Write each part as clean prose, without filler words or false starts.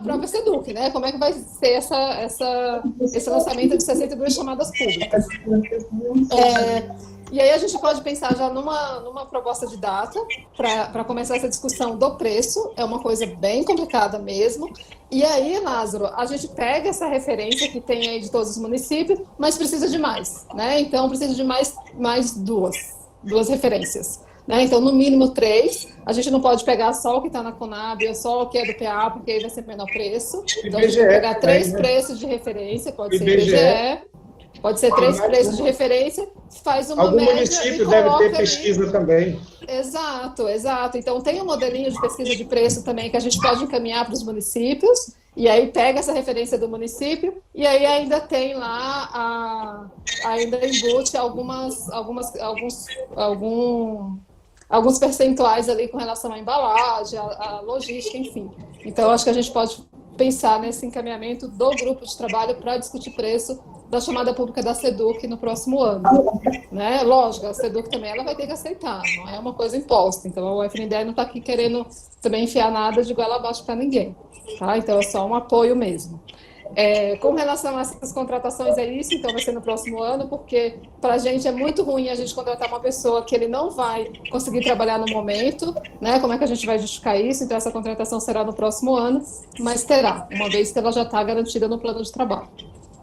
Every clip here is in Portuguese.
própria SEDUC, né? Como é que vai ser esse lançamento de 62 chamadas públicas. E aí a gente pode pensar já numa proposta de data para começar essa discussão do preço, é uma coisa bem complicada mesmo. E aí, Lázaro, a gente pega essa referência que tem aí de todos os municípios, mas precisa de mais, né? Então precisa de mais duas referências. Né? Então, no mínimo 3, a gente não pode pegar só o que está na Conab ou só o que é do PA, porque aí vai ser menor preço. Então, a gente vai pegar 3 preços de referência, pode ser IBGE, pode ser 3 preços de referência, faz uma Algum média município e deve coloca ter pesquisa ali. também. Exato. Então, tem um modelinho de pesquisa de preço também que a gente pode encaminhar para os municípios, e aí pega essa referência do município, e aí ainda tem lá, ainda embute alguns percentuais ali com relação à embalagem, à logística, enfim. Então, acho que a gente pode pensar nesse encaminhamento do grupo de trabalho para discutir preço da chamada pública da SEDUC no próximo ano. Né? Lógico, a SEDUC também ela vai ter que aceitar, não é uma coisa imposta. Então, o FNDE não está aqui querendo também enfiar nada de goela abaixo para ninguém. Tá? Então, é só um apoio mesmo. Com relação a essas contratações, é isso, então vai ser no próximo ano, porque para a gente é muito ruim a gente contratar uma pessoa que ele não vai conseguir trabalhar no momento, né? Como é que a gente vai justificar isso? Então, essa contratação será no próximo ano, mas terá, uma vez que ela já está garantida no plano de trabalho.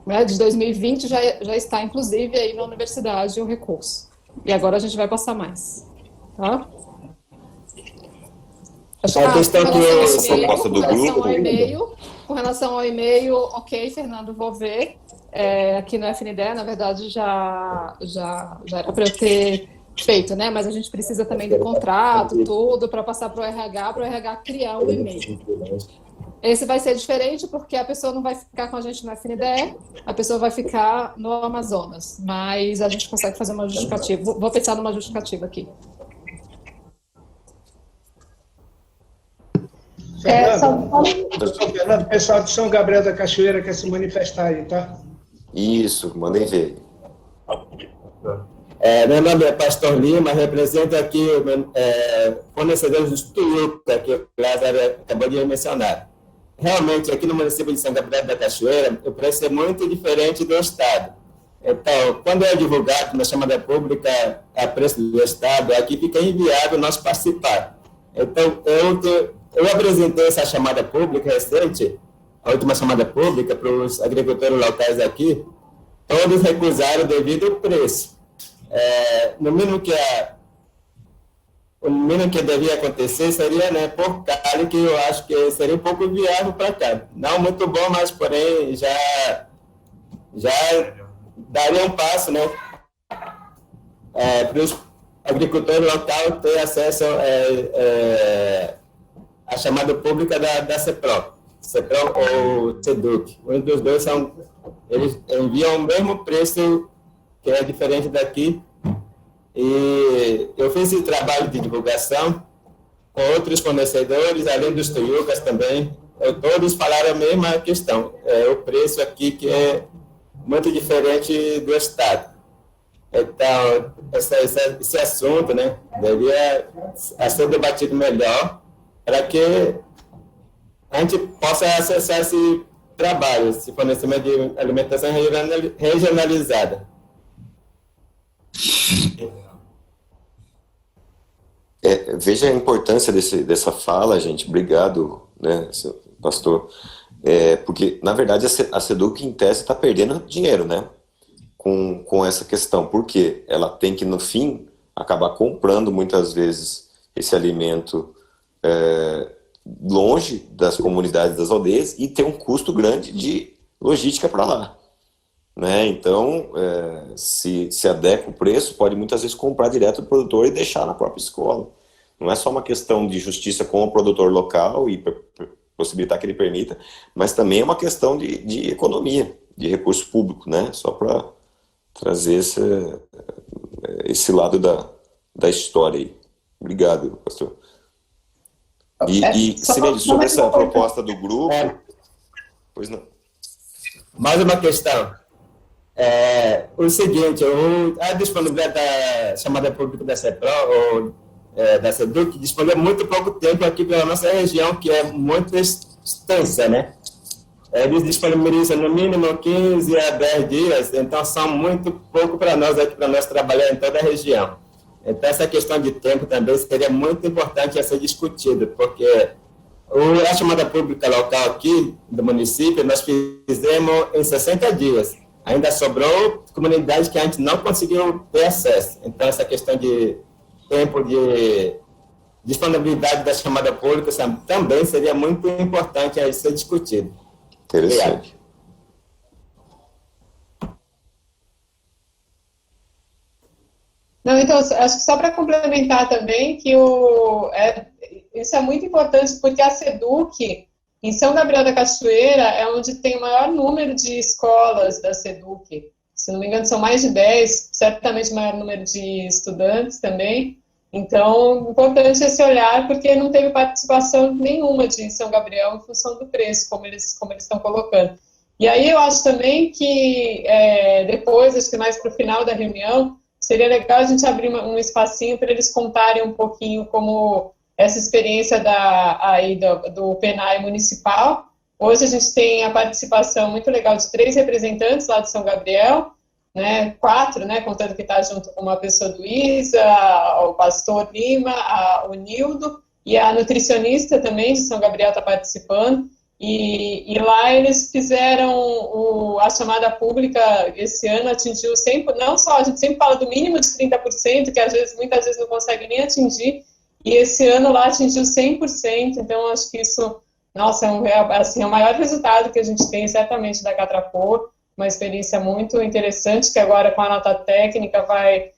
Né? De 2020 já está, inclusive, aí na universidade o recurso. E agora a gente vai passar mais. Tá? A questão que essa proposta do grupo... Com relação ao e-mail, ok, Fernando, vou ver. Aqui no FNDE, na verdade, já era para eu ter feito, né? Mas a gente precisa também do contrato, tudo, para passar para o RH criar um e-mail. Esse vai ser diferente porque a pessoa não vai ficar com a gente no FNDE, a pessoa vai ficar no Amazonas. Mas a gente consegue fazer uma justificativa. Vou pensar numa justificativa aqui. Fernando, o pessoal de São Gabriel da Cachoeira quer se manifestar aí, tá? Isso, mandem ver. Meu nome é Pastor Lima, represento aqui fornecedores do Tuiuca, que o Lázaro acabou de mencionar. Realmente, aqui no município de São Gabriel da Cachoeira, o preço é muito diferente do Estado. Então, quando é divulgado na chamada pública a preço do Estado, aqui fica inviável nós participar. Então, eu apresentei essa chamada pública recente, a última chamada pública, para os agricultores locais aqui, todos recusaram devido ao preço. O mínimo que devia acontecer seria, né, por Cali, que eu acho que seria um pouco viável para cá. Não muito bom, mas, porém, já daria um passo, né, para os agricultores locais ter acesso à chamada pública da CEPRO ou SEDUC. Um dos dois eles enviam o mesmo preço, que é diferente daqui. E eu fiz esse trabalho de divulgação com outros fornecedores, além dos Tuiucas também. Todos falaram a mesma questão. O preço aqui que é muito diferente do Estado. Então, esse assunto, né, deveria ser debatido melhor para que a gente possa acessar esse trabalho, esse fornecimento de alimentação regionalizada. Veja a importância dessa fala, gente. Obrigado, né, pastor. Porque, na verdade, a SEDUC, em tese, está perdendo dinheiro, né, com essa questão. Porque ela tem que, no fim, acabar comprando, muitas vezes, esse alimento longe das comunidades das aldeias e ter um custo grande de logística para lá. Né? Então, se adequa o preço, pode muitas vezes comprar direto do produtor e deixar na própria escola. Não é só uma questão de justiça com o produtor local e possibilitar que ele permita, mas também é uma questão de economia, de recurso público, né? Só para trazer esse lado da história aí. Obrigado, pastor. Cirene, sobre essa proposta do grupo... Pois não. Mais uma questão. O seguinte, a disponibilidade da chamada pública da CEPRO ou da SEDUC disponibiliza muito pouco tempo aqui pela nossa região, que é muito extensa, né? Eles disponibilizam no mínimo 15 a 10 dias, então são muito pouco para nós aqui, para nós trabalhar em toda a região. Então, essa questão de tempo também seria muito importante a ser discutido, porque a chamada pública local aqui do município, nós fizemos em 60 dias. Ainda sobrou comunidades que a gente não conseguiu ter acesso. Então, essa questão de tempo de disponibilidade da chamada pública também seria muito importante a ser discutido. Interessante. Não, então, acho que só para complementar também, que isso é muito importante, porque a SEDUC, em São Gabriel da Cachoeira, é onde tem o maior número de escolas da SEDUC. Se não me engano, são mais de 10, certamente o maior número de estudantes também. Então, importante esse olhar, porque não teve participação nenhuma de São Gabriel em função do preço, como eles estão colocando. E aí eu acho também que depois, acho que mais para o final da reunião, seria legal a gente abrir um espacinho para eles contarem um pouquinho como essa experiência do PENAI municipal. Hoje a gente tem a participação muito legal de 3 representantes lá de São Gabriel, né, 4, né, contando que está junto com uma pessoa do ISA, o pastor Lima, o Nildo, e a nutricionista também de São Gabriel está participando, e lá eles fizeram a chamada pública esse ano, atingiu sempre, não só, a gente sempre fala do mínimo de 30%, que muitas vezes não consegue nem atingir, e esse ano lá atingiu 100%, então acho que isso, nossa, é o maior resultado que a gente tem, certamente, da Catrapoa, uma experiência muito interessante, que agora com a nota técnica vai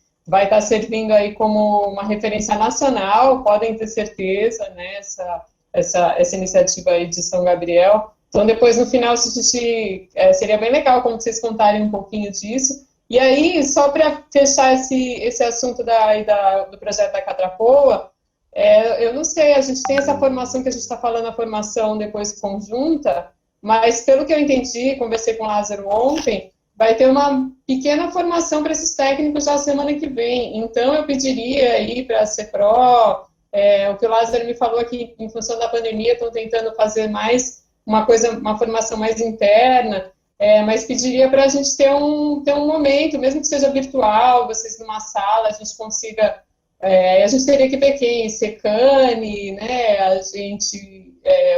estar servindo aí como uma referência nacional, podem ter certeza, né, essa iniciativa aí de São Gabriel. Então, depois, no final, seria bem legal como vocês contarem um pouquinho disso. E aí, só para fechar esse assunto do projeto da Catrapoa, eu não sei, a gente tem essa formação que a gente está falando, a formação depois conjunta, mas pelo que eu entendi, conversei com o Lázaro ontem, vai ter uma pequena formação para esses técnicos já semana que vem. Então, eu pediria aí para a CEPRO, o que o Lázaro me falou aqui, em função da pandemia, estão tentando fazer mais uma formação mais interna, mas pediria para a gente ter um momento, mesmo que seja virtual, vocês numa sala, a gente consiga... a gente teria que ver quem, Secane, né,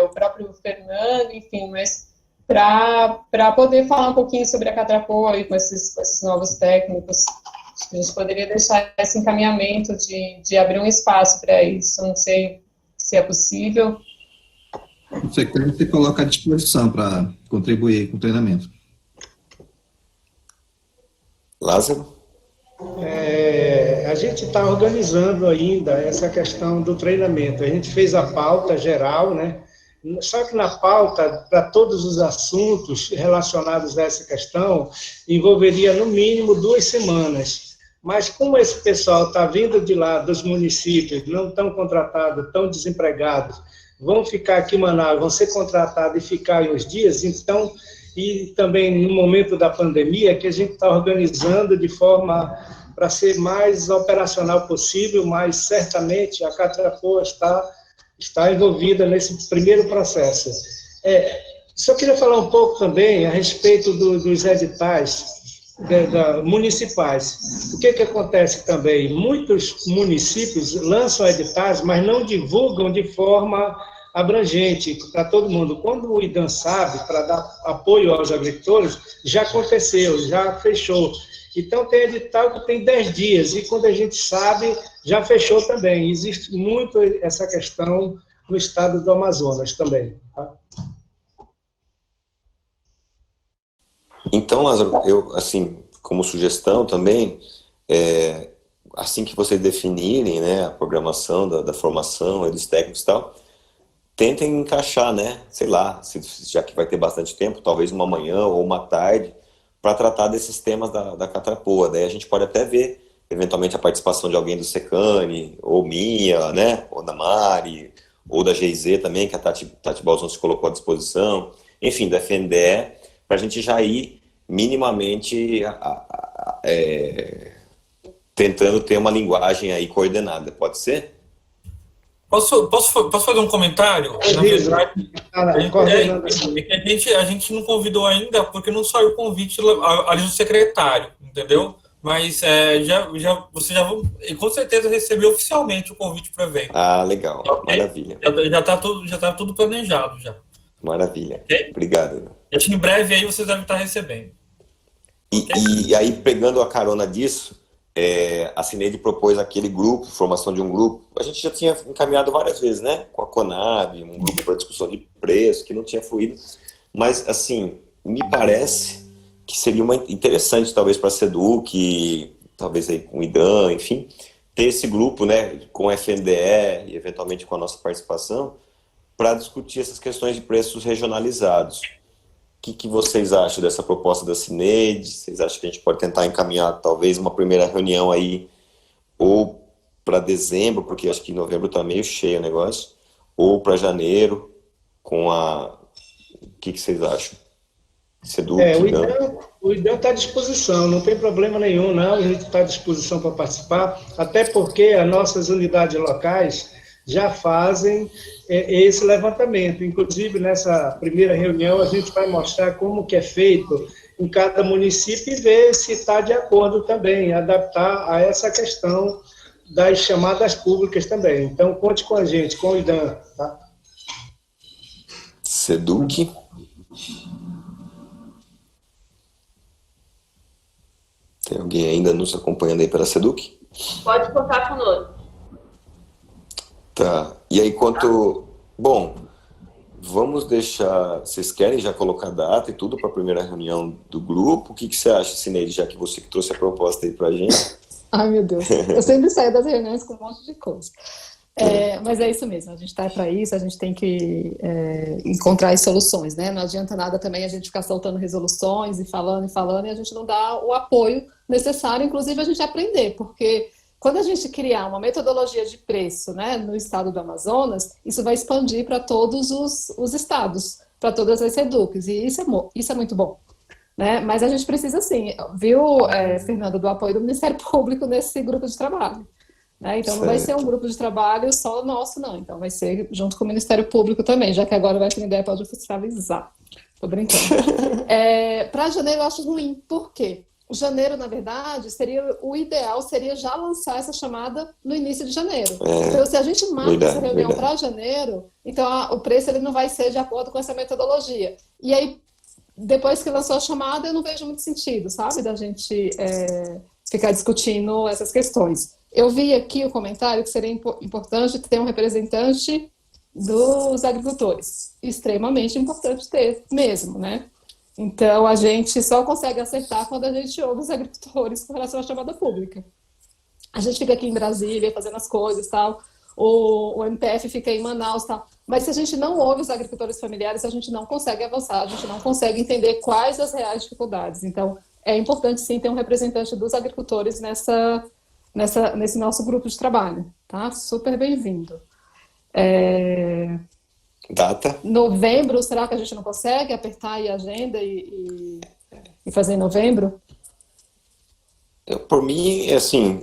o próprio Fernando, enfim, mas para poder falar um pouquinho sobre a Catrapoa e com esses novos técnicos, a gente poderia deixar esse encaminhamento de abrir um espaço para isso, não sei se é possível. O Secane se coloca à disposição para contribuir com o treinamento. Lázaro? A gente está organizando ainda essa questão do treinamento. A gente fez a pauta geral, né? Só que na pauta, para todos os assuntos relacionados a essa questão, envolveria no mínimo 2 semanas. Mas como esse pessoal está vindo de lá, dos municípios, não estão contratados, estão desempregados, vão ficar aqui em Manaus, vão ser contratados e ficar uns dias, então, e também no momento da pandemia, que a gente está organizando de forma para ser mais operacional possível, mas certamente a Catrapoa está envolvida nesse primeiro processo. Só queria falar um pouco também a respeito dos editais municipais. O que acontece também? Muitos municípios lançam editais, mas não divulgam de forma abrangente para todo mundo. Quando o IDAM sabe, para dar apoio aos agricultores, já aconteceu, já fechou. Então, tem edital que tem 10 dias, e quando a gente sabe, já fechou também. Existe muito essa questão no estado do Amazonas também. Tá? Então, Lázaro, eu, assim, como sugestão também, assim que vocês definirem, né, a programação da formação, dos técnicos e tal, tentem encaixar, né, sei lá, já que vai ter bastante tempo, talvez uma manhã ou uma tarde, para tratar desses temas da Catrapoa. Daí a gente pode até ver, eventualmente, a participação de alguém do Secane, ou minha, né, ou da Mari, ou da GIZ também, que a Tati Balzon se colocou à disposição, enfim, da FNDE, para a gente já ir minimamente tentando ter uma linguagem aí coordenada. Pode ser? Posso fazer um comentário? Na verdade, a gente não convidou ainda porque não saiu o convite ali do secretário, entendeu? Mas você já com certeza recebeu oficialmente o convite para o evento. Ah, legal. Okay? Maravilha. Já tá tudo planejado já. Maravilha. Okay? Obrigado. Acho que em breve aí vocês devem estar recebendo. E aí, pegando a carona disso, a Cineide propôs aquele grupo, formação de um grupo. A gente já tinha encaminhado várias vezes, né? Com a Conab, um grupo para discussão de preço, que não tinha fluído. Mas, assim, me parece que seria interessante, talvez, para a SEDUC, talvez aí com o IDAM, enfim, ter esse grupo, né, com a FNDE e, eventualmente, com a nossa participação, para discutir essas questões de preços regionalizados. O que vocês acham dessa proposta da Cineide? Vocês acham que a gente pode tentar encaminhar talvez uma primeira reunião aí, ou para dezembro, porque acho que em novembro está meio cheio o negócio, ou para janeiro, com a... O que vocês acham? SEDUC, o IDAM está à disposição, não tem problema nenhum, não, a gente está à disposição para participar, até porque as nossas unidades locais já fazem esse levantamento. Inclusive, nessa primeira reunião, a gente vai mostrar como que é feito em cada município e ver se está de acordo também, adaptar a essa questão das chamadas públicas também. Então, conte com a gente, com o IDAM. Tá? SEDUC. Tem alguém ainda nos acompanhando aí pela SEDUC? Pode contar conosco. Tá. E aí, quanto... Bom, vamos deixar... Vocês querem já colocar data e tudo para a primeira reunião do grupo? O que você acha, Cineide, já que você que trouxe a proposta aí para a gente? Ai, meu Deus. Eu sempre saio das reuniões com um monte de coisa. Mas é isso mesmo, a gente está para isso, a gente tem que encontrar as soluções, né? Não adianta nada também a gente ficar soltando resoluções e falando e a gente não dá o apoio necessário, inclusive a gente aprender, porque quando a gente criar uma metodologia de preço, né, no estado do Amazonas, isso vai expandir para todos os estados, para todas as SEDUCs, e isso é muito bom. Né? Mas a gente precisa, sim, viu, Fernando, do apoio do Ministério Público nesse grupo de trabalho. Né? Então, não vai ser um grupo de trabalho só nosso, não. Então, vai ser junto com o Ministério Público também, já que agora o FNDE pode fiscalizar. Estou brincando. Para janeiro, eu acho ruim. Por quê? Janeiro, na verdade, o ideal seria já lançar essa chamada no início de janeiro. Então, se a gente marca essa reunião para janeiro, então o preço ele não vai ser de acordo com essa metodologia. E aí, depois que lançou a chamada, eu não vejo muito sentido, sabe, da gente ficar discutindo essas questões. Eu vi aqui o comentário que seria importante ter um representante dos agricultores. Extremamente importante ter mesmo, né? Então, a gente só consegue acertar quando a gente ouve os agricultores com relação à chamada pública. A gente fica aqui em Brasília fazendo as coisas, tal, o MPF fica em Manaus, tal, mas se a gente não ouve os agricultores familiares, a gente não consegue avançar, a gente não consegue entender quais as reais dificuldades. Então, é importante, sim, ter um representante dos agricultores nesse nosso grupo de trabalho, tá? Super bem-vindo. Data? Novembro, será que a gente não consegue apertar aí a agenda e fazer em novembro? Por mim, assim,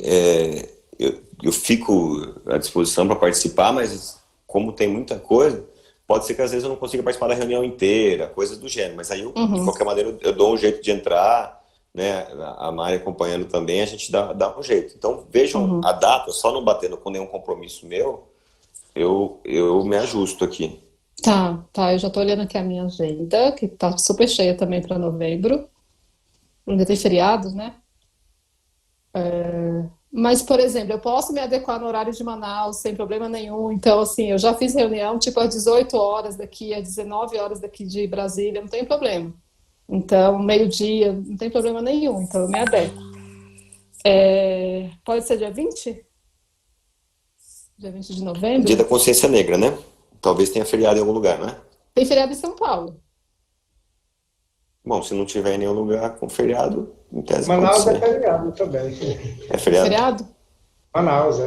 eu fico à disposição para participar, mas como tem muita coisa, pode ser que às vezes eu não consiga participar da reunião inteira, coisas do gênero, mas aí, de qualquer maneira, eu dou um jeito de entrar, né, a Mari acompanhando também, a gente dá um jeito. Então, vejam a data, só não batendo com nenhum compromisso meu, eu me ajusto aqui. Tá, eu já estou olhando aqui a minha agenda, que está super cheia também para novembro. Ainda tem feriados, né? Mas, por exemplo, eu posso me adequar no horário de Manaus sem problema nenhum. Então, assim, eu já fiz reunião tipo às 18 horas daqui, às 19 horas daqui de Brasília, não tem problema. Então, meio-dia, não tem problema nenhum. Então, eu me adequo. Pode ser dia 20? Dia 20 de novembro? Dia da Consciência Negra, né? Talvez tenha feriado em algum lugar, né? Tem feriado em São Paulo. Bom, se não tiver em nenhum lugar com feriado, em tese Manaus pode é ser. feriado também. É feriado? Feriado? Manaus,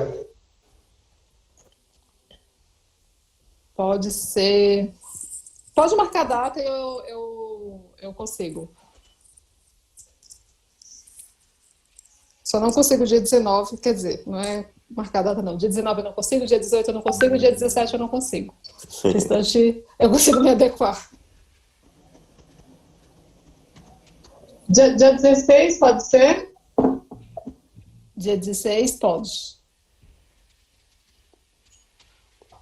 Pode ser. Pode marcar a data e eu consigo. Só não consigo dia 19, quer dizer, não é marcar a data não. Dia 19 eu não consigo, dia 18 eu não consigo, dia 17 eu não consigo. O restante eu consigo me adequar. Dia 16, pode ser? Dia 16 pode.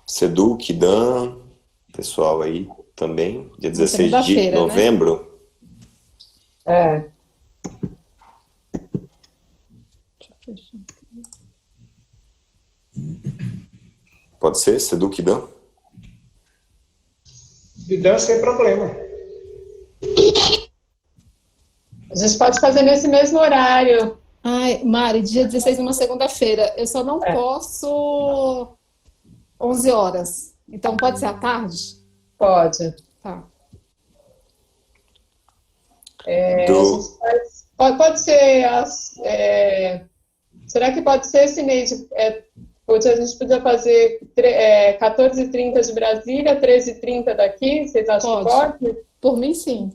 Seduc, Dan, pessoal aí também, dia 16 de segunda-feira, né? novembro. É. Pode ser, Seduc e Dan? E Dan sem problema. A gente pode fazer nesse mesmo horário. Ai, Mari, dia 16 é uma segunda-feira. Eu só não posso 11 horas. Então pode ser à tarde? Pode. Tá. Pode ser será que pode ser, Sineide? A gente podia fazer 14h30 de Brasília, 13h30 daqui? Vocês acham que pode? Por mim, sim.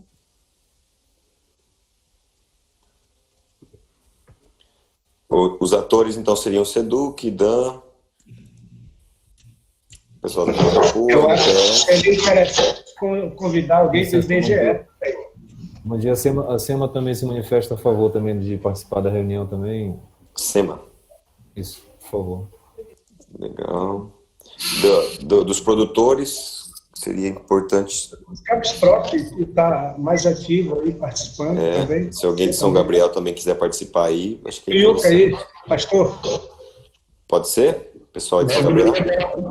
Os atores, então, seriam Seduc, Dan, pessoal da Contrapor, Eu acho que seria interessante convidar alguém do IBGE. Bom dia, a SEMA também se manifesta a favor também de participar da reunião também. SEMA. Isso, por favor. Legal. Dos produtores, seria importante. O Cabos Pro, que está mais ativo aí, participando também. Se alguém de São Gabriel também quiser participar aí, acho que é Piuca aí, interessante. pastor. Pode ser? Pessoal de São Gabriel?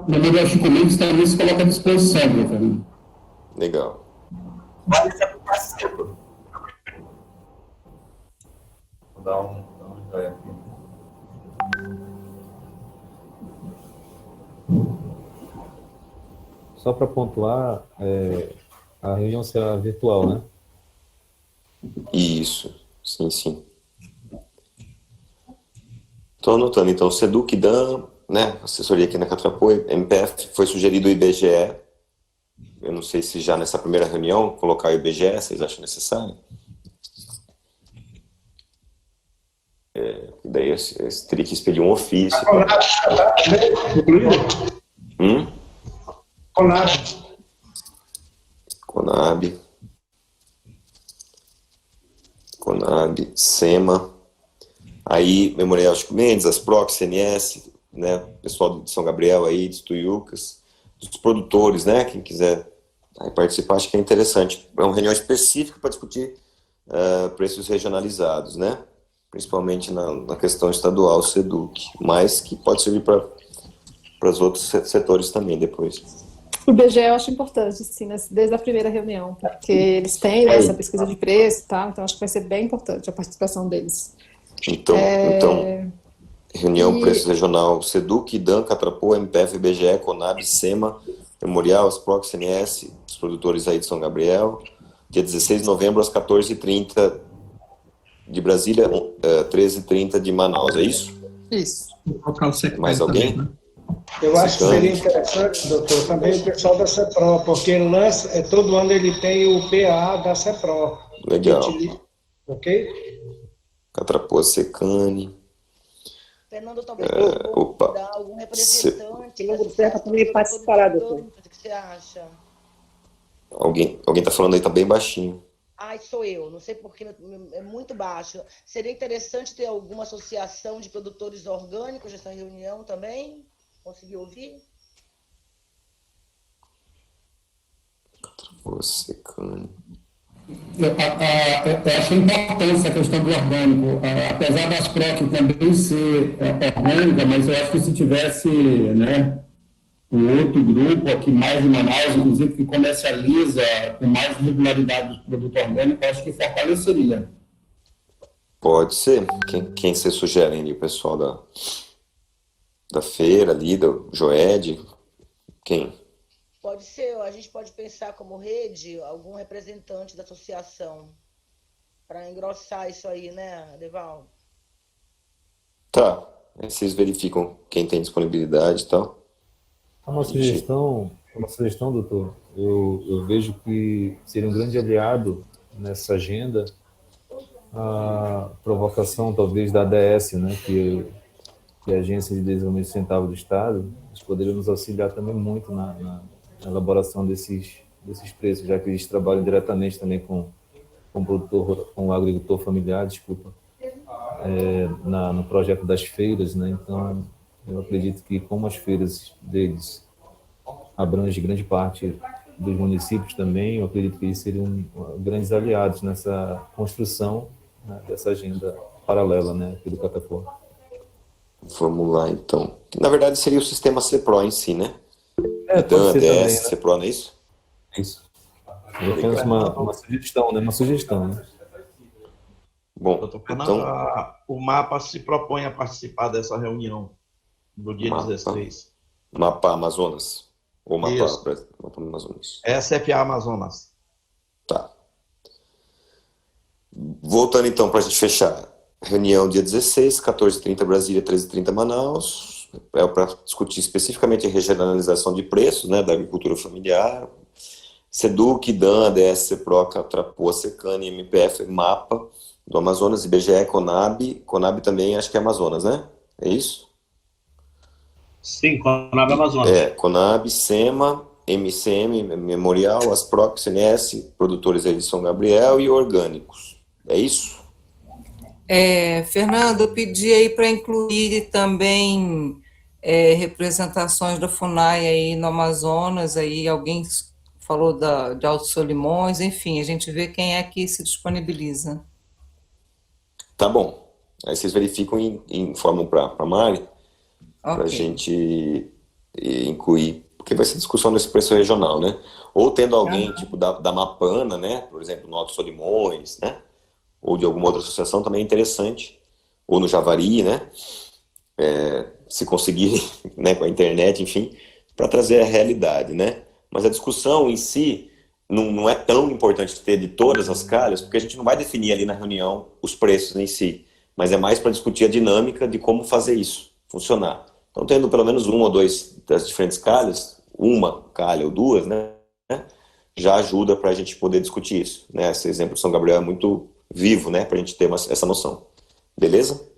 No número das comidas também se coloca à disposição, meu filho. Legal. Vou dar um joinha aqui. Só para pontuar, a reunião será virtual, né? Isso, sim. Estou anotando, então, Seduc, Dan, né, assessoria aqui na Catrapoe, MPF, foi sugerido o IBGE. Eu não sei se já nessa primeira reunião colocar o IBGE, vocês acham necessário? Daí eu teria que expedir um ofício. Conab, SEMA, aí Memorial Chico Mendes, Asproc, CNS, né, pessoal de São Gabriel aí, de Tuiucas, dos produtores, né, quem quiser aí participar, acho que é interessante. É uma reunião específica para discutir preços regionalizados, né, principalmente na questão estadual, SEDUC, mas que pode servir para os outros setores também depois. O IBGE eu acho importante, sim, desde a primeira reunião, porque eles têm essa pesquisa de preço, tá? Então acho que vai ser bem importante a participação deles. Então reunião preço regional, SEDUC, DAN, Catrapoa, MPF, IBGE, Conab, SEMA, Memorial, Asproc, CNS, os produtores aí de São Gabriel, dia 16 de novembro às 14h30 de Brasília, 13h30 de Manaus, é isso? Isso. Mais alguém? Também, né? Eu acho que seria interessante, doutor, também o pessoal da CEPRO, porque todo ano ele tem o PA da CEPRO. Legal. Ok? Catrapoa, Secane. Fernando, talvez Opa. algum representante. também participará, doutor. O que você acha? Alguém está falando aí, está bem baixinho. Ai, sou eu, não sei porque é muito baixo. Seria interessante ter alguma associação de produtores orgânicos nessa reunião também? Conseguiu ouvir? Secane. Eu acho importante a questão do orgânico. Apesar das PROC também ser orgânica, mas eu acho que se tivesse, né, um outro grupo aqui mais em Manaus, inclusive que comercializa com mais regularidade o produto orgânico, eu acho que fortaleceria. Pode ser. Quem você sugere ali? O pessoal da feira ali, do Joed? Quem? Pode ser, a gente pode pensar como rede, algum representante da associação, para engrossar isso aí, né, Deval? Tá. Aí vocês verificam quem tem disponibilidade e tal. Uma sugestão, doutor. Eu vejo que seria um grande aliado nessa agenda a provocação, talvez, da ADS, né, que e Agência de Desenvolvimento Sustentável do Estado, eles poderiam nos auxiliar também muito na elaboração desses preços, já que eles trabalham diretamente também com o agricultor familiar, desculpa, no projeto das feiras, né? Então, eu acredito que como as feiras deles abrangem grande parte dos municípios também, eu acredito que eles seriam grandes aliados nessa construção, né, dessa agenda paralela, né, aqui do Catapora. Vamos lá, então. Na verdade, seria o sistema CEPRO em si, né? Pode ser também, né? CEPRO, não é isso? Isso. É apenas uma sugestão, né? Uma sugestão, né? Bom, Doutor Fernando, então, o MAPA se propõe a participar dessa reunião no dia 16. Mapa Amazonas. Ou mapa Isso. Amazonas. É a CFA Amazonas. Tá. Voltando então para a gente fechar. Reunião dia 16, 14h30 Brasília, 13h30 Manaus. É para discutir especificamente a regionalização de preços, né, da agricultura familiar. SEDUC, DAN, ADS, CEPRO, Catrapoa, Secane, MPF, MAPA do Amazonas, IBGE, CONAB. CONAB também acho que é Amazonas, né? É isso? Sim, CONAB Amazonas. CONAB, SEMA, MCM, Memorial, ASPROC, CNS, produtores aí de São Gabriel e orgânicos. É isso? Fernando, eu pedi aí para incluir também representações da FUNAI aí no Amazonas, aí alguém falou de Alto Solimões, enfim, a gente vê quem é que se disponibiliza. Tá bom. Aí vocês verificam e informam para a Mari, para a gente incluir, porque vai ser discussão nesse preço regional, né? Ou tendo alguém, tipo, da Mapana, né? Por exemplo, no Alto Solimões, né? Ou de alguma outra associação também é interessante. Ou no Javari, né? Se conseguir, né, com a internet, enfim, para trazer a realidade, né? Mas a discussão em si não é tão importante ter de todas as calhas, porque a gente não vai definir ali na reunião os preços em si, mas é mais para discutir a dinâmica de como fazer isso funcionar. Então, tendo pelo menos um ou dois das diferentes calhas, uma calha ou duas, né, já ajuda para a gente poder discutir isso, né? Esse exemplo de São Gabriel é muito vivo, né, para a gente ter essa noção. Beleza?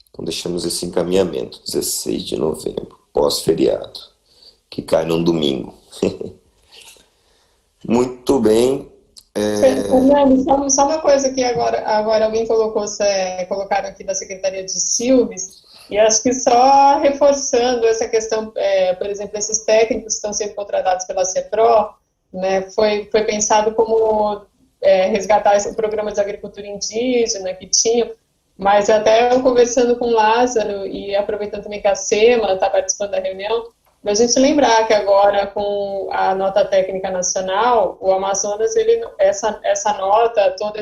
Então, deixamos esse encaminhamento, 16 de novembro, pós-feriado, que cai num domingo. Muito bem. Fernando, só uma coisa que agora alguém colocaram aqui da Secretaria de Silves, e acho que só reforçando essa questão, por exemplo, esses técnicos que estão sendo contratados pela CEPRO, né, foi pensado como resgatar esse programa de agricultura indígena que tinha, mas até eu conversando com o Lázaro e aproveitando também que a SEMA está participando da reunião, a gente lembrar que agora, com a nota técnica nacional, o Amazonas, essa nota, toda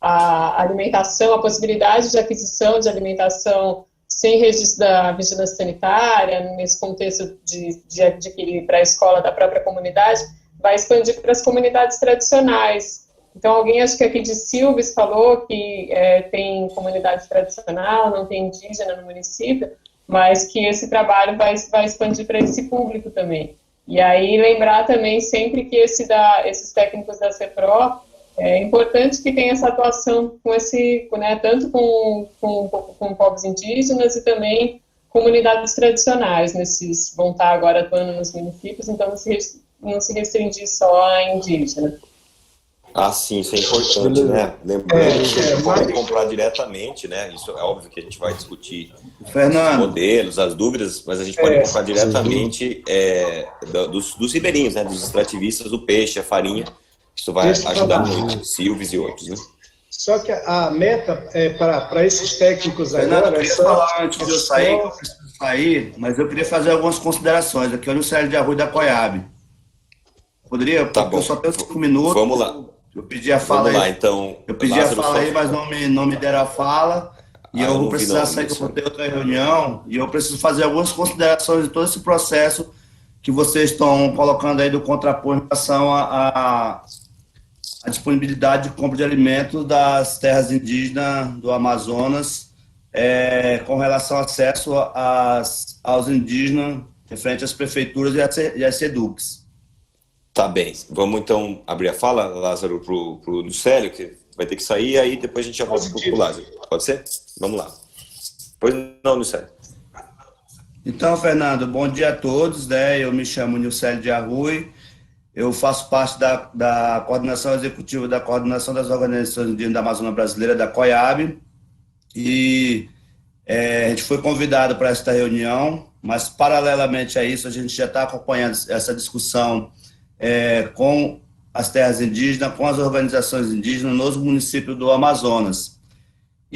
a alimentação, a possibilidade de aquisição de alimentação sem registro da vigilância sanitária, nesse contexto de adquirir para a escola da própria comunidade, vai expandir para as comunidades tradicionais. Então, alguém, acho que aqui de Silves, falou que tem comunidade tradicional, não tem indígena no município, mas que esse trabalho vai expandir para esse público também. E aí lembrar também sempre que esses técnicos da CEPRO, é importante que tenha essa atuação com né, tanto com povos indígenas e também comunidades tradicionais, vão estar agora atuando nos municípios, então não se restringir só a indígena. Ah, sim, isso é importante, né? Lembrando que a gente pode comprar diretamente, né? Isso é óbvio que a gente vai discutir os modelos, as dúvidas, mas a gente pode comprar diretamente dos ribeirinhos, né? Dos extrativistas, do peixe, a farinha. Isso vai ajudar muito, Silves e outros, né? Só que a meta para esses técnicos Fernando, agora... eu queria falar antes de eu sair, que eu preciso sair, mas eu queria fazer algumas considerações. Aqui é o Célio de Arruda da Coiabe. Poderia? Tá bom. Eu só tenho 5 minutos. Vamos lá. Eu pedi a fala aí. Então, eu pedi a fala aí, mas não me deram a fala. E eu vou precisar sair, que eu vou ter outra reunião. E eu preciso fazer algumas considerações de todo esse processo que vocês estão colocando aí do contraponto em relação à disponibilidade de compra de alimentos das terras indígenas do Amazonas, com relação ao acesso aos indígenas, referente às prefeituras e às SEDUCs. Tá bem. Vamos então abrir a fala, Lázaro, pro Lucélio, que vai ter que sair, aí depois a gente já volta pro Lázaro. Pode ser? Vamos lá. Pois não, Nilcélio. Então, Fernando, bom dia a todos, né? Eu me chamo Nilcélio de Arrui, eu faço parte da coordenação executiva da Coordenação das Organizações Indígenas da Amazônia Brasileira, da COIAB, e a gente foi convidado para esta reunião, mas paralelamente a isso a gente já está acompanhando essa discussão com as terras indígenas, com as organizações indígenas nos municípios do Amazonas.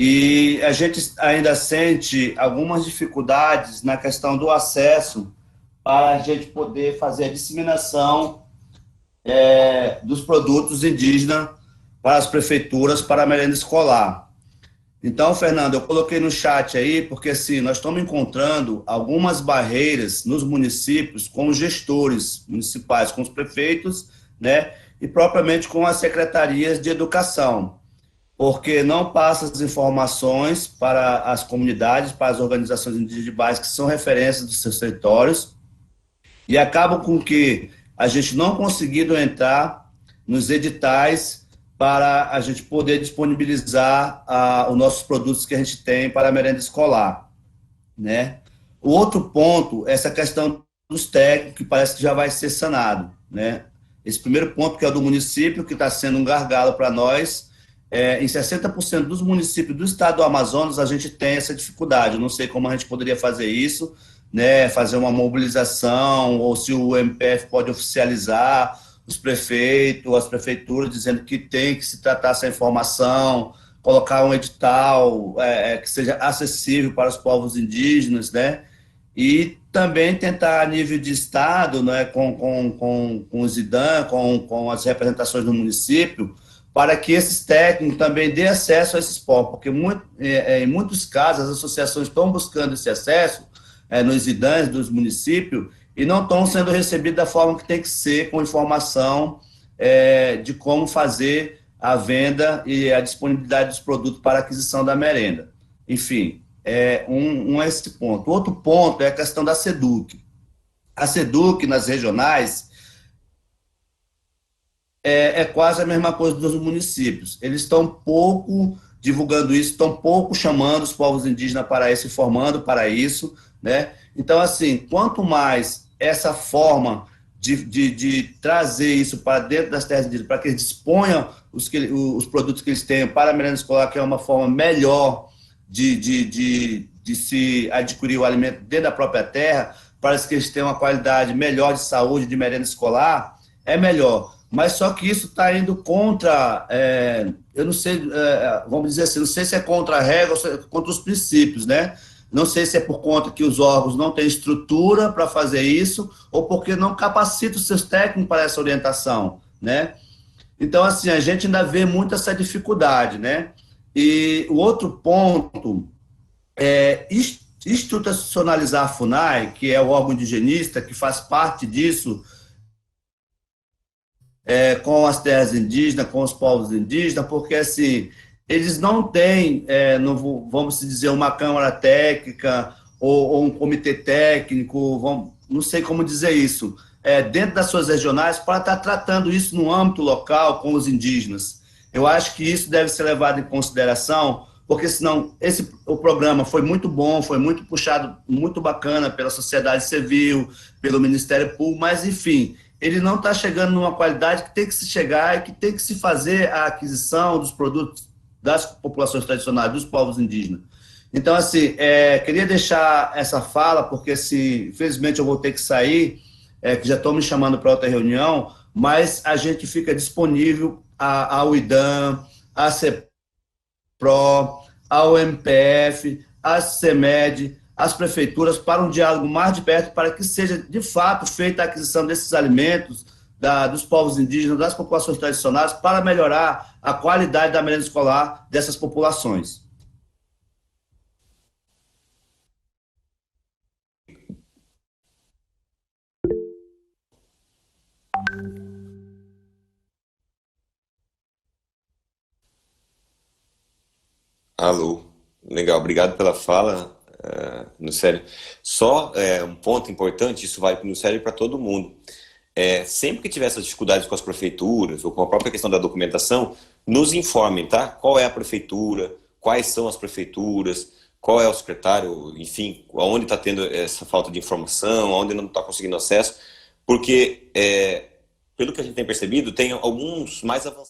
E a gente ainda sente algumas dificuldades na questão do acesso para a gente poder fazer a disseminação dos produtos indígenas para as prefeituras, para a merenda escolar. Então, Fernando, eu coloquei no chat aí, porque assim, nós estamos encontrando algumas barreiras nos municípios com os gestores municipais, com os prefeitos, né, e propriamente com as secretarias de educação, porque não passa as informações para as comunidades, para as organizações indígenas de base, que são referências dos seus territórios, e acaba com que a gente não conseguindo entrar nos editais para a gente poder disponibilizar os nossos produtos que a gente tem para a merenda escolar, né? O outro ponto é essa questão dos técnicos, que parece que já vai ser sanado, né? Esse primeiro ponto, que é o do município, que está sendo um gargalo para nós, em 60% dos municípios do estado do Amazonas, a gente tem essa dificuldade. Eu não sei como a gente poderia fazer isso, né, fazer uma mobilização, ou se o MPF pode oficializar os prefeitos, as prefeituras, dizendo que tem que se tratar essa informação, colocar um edital que seja acessível para os povos indígenas, né, e também tentar, a nível de estado, né, com os IDAM, com as representações do município, para que esses técnicos também dêem acesso a esses povos, porque em muitos casos as associações estão buscando esse acesso nos IDANs dos municípios e não estão sendo recebidos da forma que tem que ser, com informação de como fazer a venda e a disponibilidade dos produtos para aquisição da merenda. Enfim, é esse ponto. Outro ponto é a questão da SEDUC. A SEDUC, nas regionais, é quase a mesma coisa dos municípios. Eles estão pouco divulgando isso, estão pouco chamando os povos indígenas para isso, informando para isso, né? Então, assim, quanto mais essa forma de trazer isso para dentro das terras indígenas, para que eles disponham os produtos que eles têm para a merenda escolar, que é uma forma melhor de se adquirir o alimento dentro da própria terra, para que eles tenham uma qualidade melhor de saúde, de merenda escolar, é melhor. Mas só que isso está indo contra, eu não sei, vamos dizer assim, não sei se é contra a regra ou se é contra os princípios, né? Não sei se é por conta que os órgãos não têm estrutura para fazer isso, ou porque não capacitam os seus técnicos para essa orientação, né? Então, assim, a gente ainda vê muito essa dificuldade, né? E o outro ponto é institucionalizar a FUNAI, que é o órgão indigenista, que faz parte disso, com as terras indígenas, com os povos indígenas, porque, assim, eles não têm, vamos dizer, uma câmara técnica ou um comitê técnico, não sei como dizer isso, dentro das suas regionais, para estar tratando isso no âmbito local com os indígenas. Eu acho que isso deve ser levado em consideração, porque senão o programa foi muito bom, foi muito puxado, muito bacana pela sociedade civil, pelo Ministério Público, mas, enfim, ele não está chegando numa qualidade que tem que se chegar e que tem que se fazer a aquisição dos produtos das populações tradicionais, dos povos indígenas. Então, assim, queria deixar essa fala, porque, infelizmente, eu vou ter que sair, que já estão me chamando para outra reunião, mas a gente fica disponível ao IDAM, à CEPRO, ao MPF, à CEMED, às prefeituras, para um diálogo mais de perto, para que seja, de fato, feita a aquisição desses alimentos dos povos indígenas, das populações tradicionais, para melhorar a qualidade da merenda escolar dessas populações. Alô, legal, obrigado pela fala, Nilcélio. Só um ponto importante, isso vai para o Nilcélio e para todo mundo. Sempre que tiver essas dificuldades com as prefeituras ou com a própria questão da documentação, nos informem, tá? Qual é a prefeitura, quais são as prefeituras, qual é o secretário, enfim, aonde está tendo essa falta de informação, aonde não está conseguindo acesso, porque, pelo que a gente tem percebido, tem alguns mais avançados